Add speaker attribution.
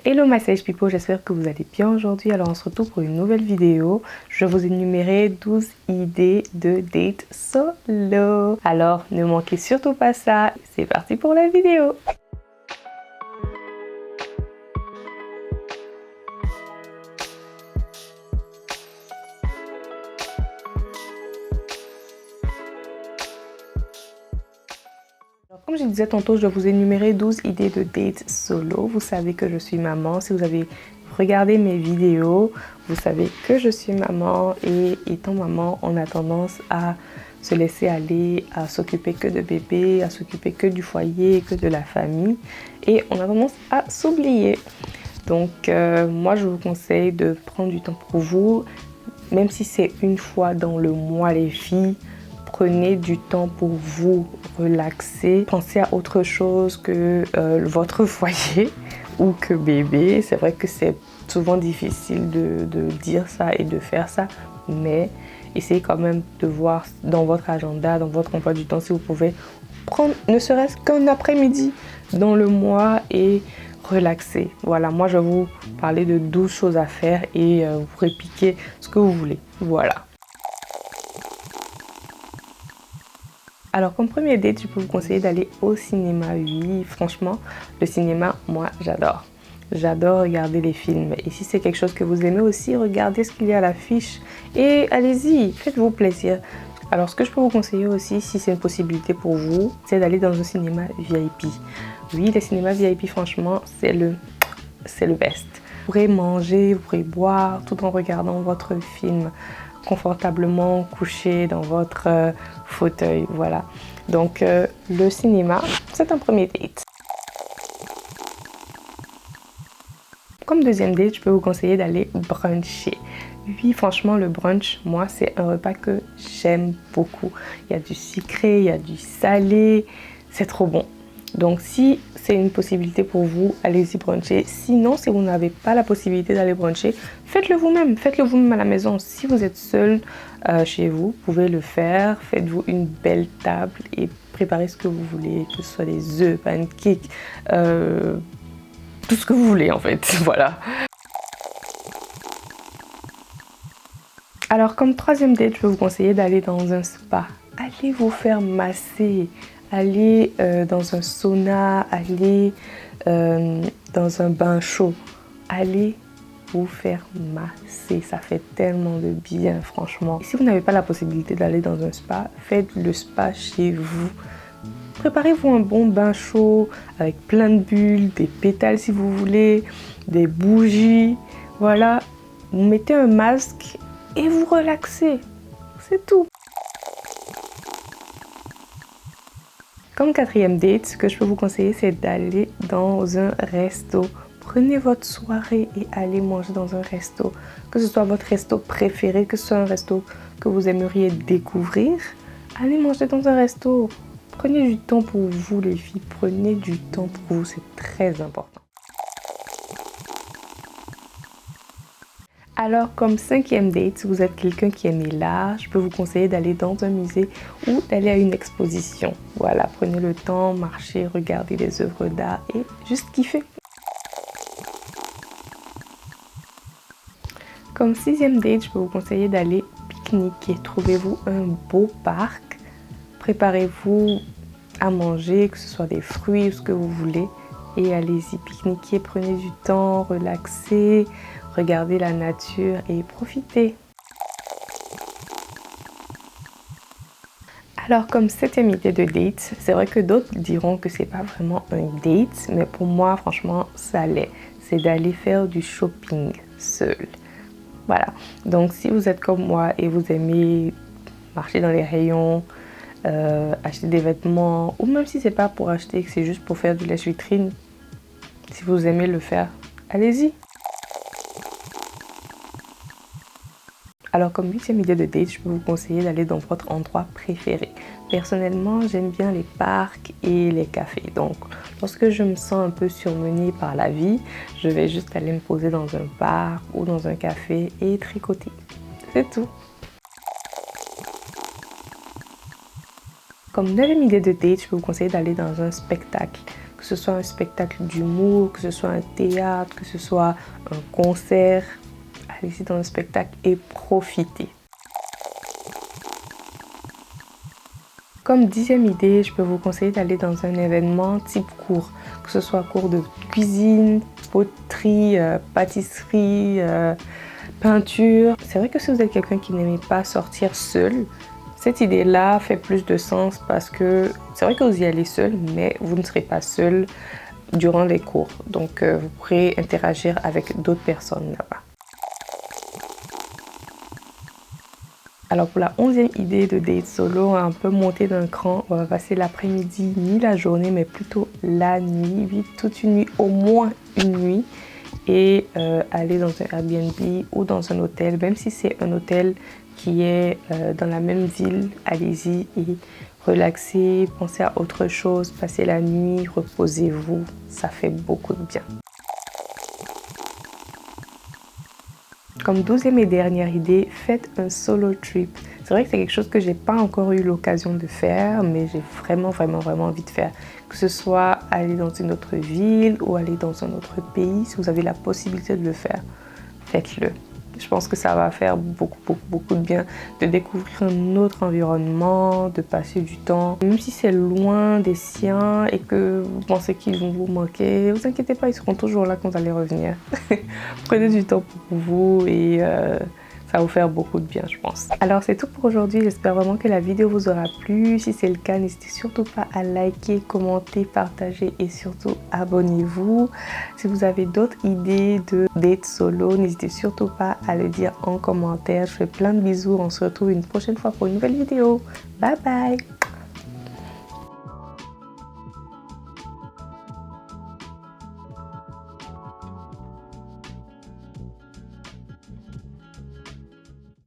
Speaker 1: Hello my sage people, j'espère que vous allez bien aujourd'hui. Alors on se retrouve pour une nouvelle vidéo. Je vais vous énumérer 12 idées de date solo. Alors ne manquez surtout pas ça. C'est parti pour la vidéo. Comme je disais tantôt, je dois vous énumérer 12 idées de date solo. Vous savez que je suis maman. Si vous avez regardé mes vidéos, vous savez que je suis maman. Et étant maman, on a tendance à se laisser aller, à s'occuper que de bébé, à s'occuper que du foyer, que de la famille. Et on a tendance à s'oublier. Donc moi, je vous conseille de prendre du temps pour vous. Même si c'est une fois dans le mois, les filles. Prenez du temps pour vous relaxer. Pensez à autre chose que votre foyer ou que bébé. C'est vrai que c'est souvent difficile de dire ça et de faire ça, mais essayez quand même de voir dans votre agenda, dans votre emploi du temps, si vous pouvez prendre ne serait-ce qu'un après-midi dans le mois et relaxer. Voilà, moi je vais vous parler de 12 choses à faire et vous pourrez piquer ce que vous voulez. Voilà. Alors comme premier date, je peux vous conseiller d'aller au cinéma. Oui, franchement, le cinéma, moi j'adore. J'adore regarder les films. Et si c'est quelque chose que vous aimez aussi, regardez ce qu'il y a à l'affiche et allez-y, faites-vous plaisir. Alors ce que je peux vous conseiller aussi, si c'est une possibilité pour vous, c'est d'aller dans un cinéma VIP. Oui, les cinémas VIP, franchement, c'est le best. Vous pourrez manger, vous pourrez boire tout en regardant votre film confortablement couché dans votre fauteuil, voilà. Donc le cinéma, c'est un premier date. Comme deuxième date, je peux vous conseiller d'aller bruncher. Oui, franchement, le brunch, moi, c'est un repas que j'aime beaucoup. Il y a du sucré, il y a du salé, c'est trop bon. Donc si c'est une possibilité pour vous, allez-y bruncher. Sinon, si vous n'avez pas la possibilité d'aller bruncher, faites-le vous-même. Faites-le vous-même à la maison. Si vous êtes seul chez vous, vous pouvez le faire. Faites-vous une belle table et préparez ce que vous voulez, que ce soit des œufs, pancakes, tout ce que vous voulez en fait. Voilà. Alors comme troisième date, je peux vous conseiller d'aller dans un spa. Allez vous faire masser. Allez dans un sauna, allez dans un bain chaud. Allez vous faire masser, ça fait tellement de bien franchement. Et si vous n'avez pas la possibilité d'aller dans un spa, faites le spa chez vous. Préparez-vous un bon bain chaud avec plein de bulles, des pétales si vous voulez, des bougies. Voilà, vous mettez un masque et vous relaxez. C'est tout. Comme quatrième date, ce que je peux vous conseiller, c'est d'aller dans un resto. Prenez votre soirée et allez manger dans un resto. Que ce soit votre resto préféré, que ce soit un resto que vous aimeriez découvrir, allez manger dans un resto. Prenez du temps pour vous les filles, prenez du temps pour vous, c'est très important. Alors comme cinquième date, si vous êtes quelqu'un qui aime l'art, je peux vous conseiller d'aller dans un musée ou d'aller à une exposition. Voilà, prenez le temps, marchez, regardez les œuvres d'art et juste kiffez. Comme sixième date, je peux vous conseiller d'aller pique-niquer. Trouvez-vous un beau parc, préparez-vous à manger, que ce soit des fruits ou ce que vous voulez. Et allez-y, pique-niquer, prenez du temps, relaxez, regardez la nature et profitez. Alors comme septième idée de date, c'est vrai que d'autres diront que c'est pas vraiment un date, mais pour moi franchement ça l'est. C'est d'aller faire du shopping seul. Voilà, donc si vous êtes comme moi et vous aimez marcher dans les rayons, acheter des vêtements, ou même si c'est pas pour acheter, que c'est juste pour faire du lèche-vitrine, si vous aimez le faire, allez-y. Alors comme huitième idée de date, je peux vous conseiller d'aller dans votre endroit préféré. Personnellement, j'aime bien les parcs et les cafés. Donc lorsque je me sens un peu surmenée par la vie, je vais juste aller me poser dans un parc ou dans un café et tricoter. C'est tout. Comme neuvième idée de date, je peux vous conseiller d'aller dans un spectacle. Que ce soit un spectacle d'humour, que ce soit un théâtre, que ce soit un concert. Allez-y dans le spectacle et profitez. Comme 10e idée, je peux vous conseiller d'aller dans un événement type cours, que ce soit cours de cuisine, poterie, pâtisserie, peinture. C'est vrai que si vous êtes quelqu'un qui n'aimait pas sortir seul, cette idée-là fait plus de sens parce que c'est vrai que vous y allez seul, mais vous ne serez pas seul durant les cours. Donc, vous pourrez interagir avec d'autres personnes là-bas. Alors pour la 11e idée de date solo, on va un peu monter d'un cran. On va passer l'après-midi, ni la journée, mais plutôt la nuit. Vite toute une nuit, au moins une nuit. Et aller dans un Airbnb ou dans un hôtel. Même si c'est un hôtel qui est dans la même ville, allez-y et relaxez, pensez à autre chose, passez la nuit, reposez-vous. Ça fait beaucoup de bien. Comme 12e et dernière idée, faites un solo trip. C'est vrai que c'est quelque chose que j'ai pas encore eu l'occasion de faire, mais j'ai vraiment envie de faire. Que ce soit aller dans une autre ville ou aller dans un autre pays, si vous avez la possibilité de le faire, faites-le. Je pense que ça va faire beaucoup de bien de découvrir un autre environnement, de passer du temps. Même si c'est loin des siens et que vous pensez qu'ils vont vous manquer, ne vous inquiétez pas, ils seront toujours là quand vous allez revenir. Prenez du temps pour vous et ça va vous faire beaucoup de bien, je pense. Alors c'est tout pour aujourd'hui, j'espère vraiment que la vidéo vous aura plu. Si c'est le cas, n'hésitez surtout pas à liker, commenter, partager et surtout abonnez-vous. Si vous avez d'autres idées de date solo, n'hésitez surtout pas à le dire en commentaire. Je fais plein de bisous, on se retrouve une prochaine fois pour une nouvelle vidéo. Bye bye!